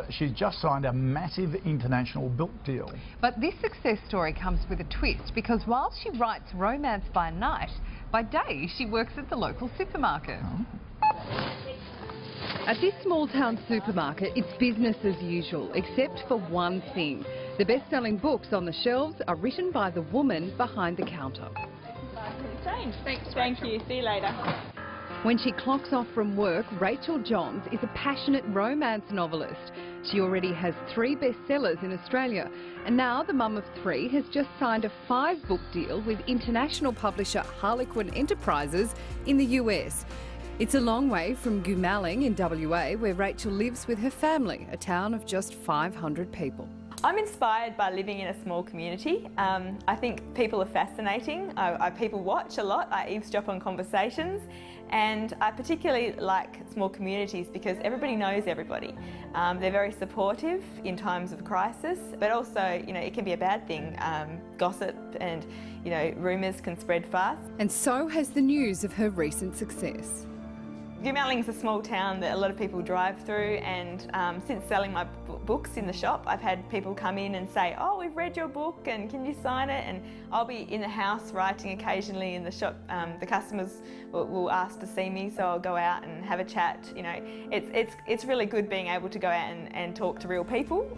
She's just signed a massive international book deal. But this success story comes with a twist, because while she writes romance by night, by day she works at the local supermarket. At this small town supermarket, it's business as usual, except for one thing. The best-selling books on the shelves are written by the woman behind the counter. Thanks, thank you. See you later. When she clocks off from work, Rachael Johns is a passionate romance novelist. She already has 3 bestsellers in Australia, and now the mum of 3 has just signed a 5-book deal with international publisher Harlequin Enterprises in the US. It's a long way from Goomalling in WA, where Rachael lives with her family, a town of just 500 people. I'm inspired by living in a small community. I think people are fascinating. I people watch a lot. I eavesdrop on conversations, and I particularly like small communities because everybody knows everybody. They're very supportive in times of crisis, but also, you know, it can be a bad thing. Gossip and, you know, rumours can spread fast. And so has the news of her recent success. Goomalling's a small town that a lot of people drive through, and since selling my books in the shop, I've had people come in and say, "Oh, we've read your book and can you sign it?" And I'll be in the house writing occasionally in the shop. The customers will ask to see me, so I'll go out and have a chat. You know, it's really good being able to go out and talk to real people.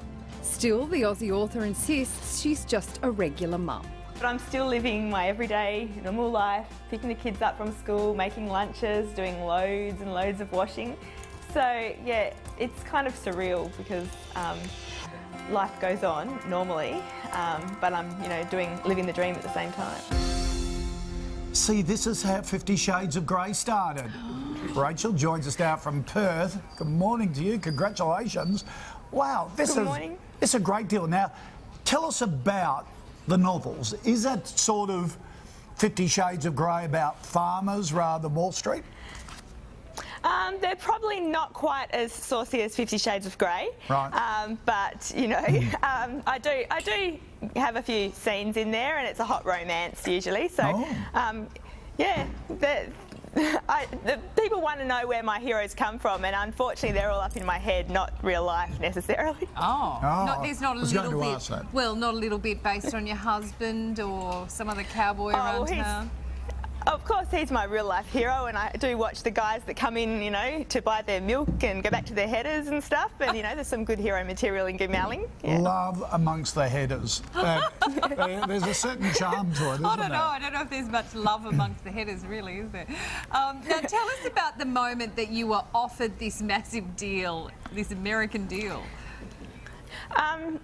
Still, the Aussie author insists she's just a regular mum. But I'm still living my everyday, normal life, picking the kids up from school, making lunches, doing loads and loads of washing. So yeah, it's kind of surreal because life goes on normally, but I'm, you know, living the dream at the same time. See, this is how 50 Shades of Grey started. Rachael joins us now from Perth. Good morning to you. Congratulations. Wow, this is a great deal. Now, tell us about the novels. Is that sort of 50 Shades of Grey about farmers rather than Wall Street? They're probably not quite as saucy as 50 Shades of Grey, right. But you know, I do have a few scenes in there, and it's a hot romance usually. So, yeah, the people want to know where my heroes come from, and unfortunately, they're all up in my head, not real life necessarily. There's not a little bit. Well, not a little bit based on your husband or some other cowboy around town. Of course, he's my real life hero, and I do watch the guys that come in, you know, to buy their milk and go back to their headers and stuff. And you know, there's some good hero material in Goomalling. Yeah. Love amongst the headers. There's a certain charm to it, isn't there? I don't know if there's much love amongst the headers, really, is there? Now, tell us about the moment that you were offered this massive deal, this American deal.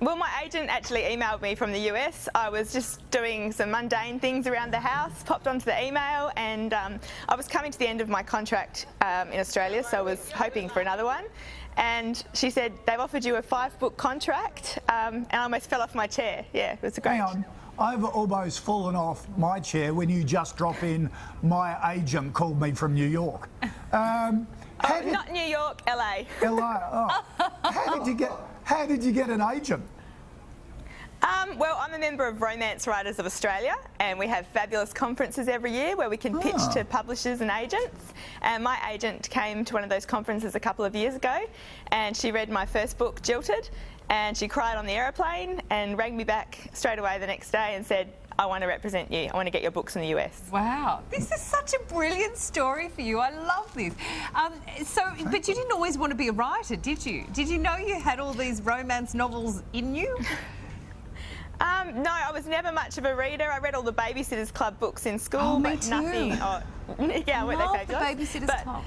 Well, my agent actually emailed me from the US. I was just doing some mundane things around the house, popped onto the email, and I was coming to the end of my contract in Australia, so I was hoping for another one. And she said, "They've offered you a 5-book contract," and I almost fell off my chair. Yeah, it was great. Hang on. I've almost fallen off my chair when you just drop in, "My agent called me from New York." Not New York, LA. LA. Oh. How did you get an agent? Well, I'm a member of Romance Writers of Australia, and we have fabulous conferences every year where we can pitch to publishers and agents. And my agent came to one of those conferences a couple of years ago, and she read my first book, Jilted, and she cried on the aeroplane and rang me back straight away the next day and said, "I want to represent you. I want to get your books in the US." Wow, this is such a brilliant story for you. I love this. But you didn't always want to be a writer, did you? Did you know you had all these romance novels in you? No, I was never much of a reader. I read all the Babysitters Club books in school, me but too. nothing. Yeah, I were love they fabulous? the Babysitters Club.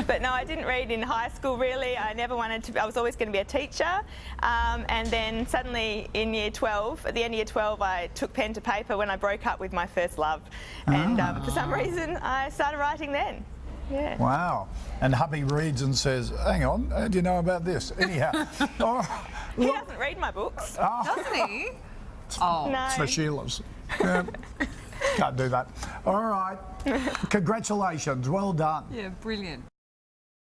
But no, I didn't read in high school really. I never wanted to. I was always going to be a teacher, and then suddenly in year 12, at the end of year 12, I took pen to paper when I broke up with my first love, and for some reason I started writing then. Yeah. Wow. And hubby reads and says, "Hang on, how do you know about this?" Anyhow. He doesn't read my books. Doesn't he? No. It's for Sheila's. Can't do that. All right. Congratulations. Well done. Yeah, brilliant.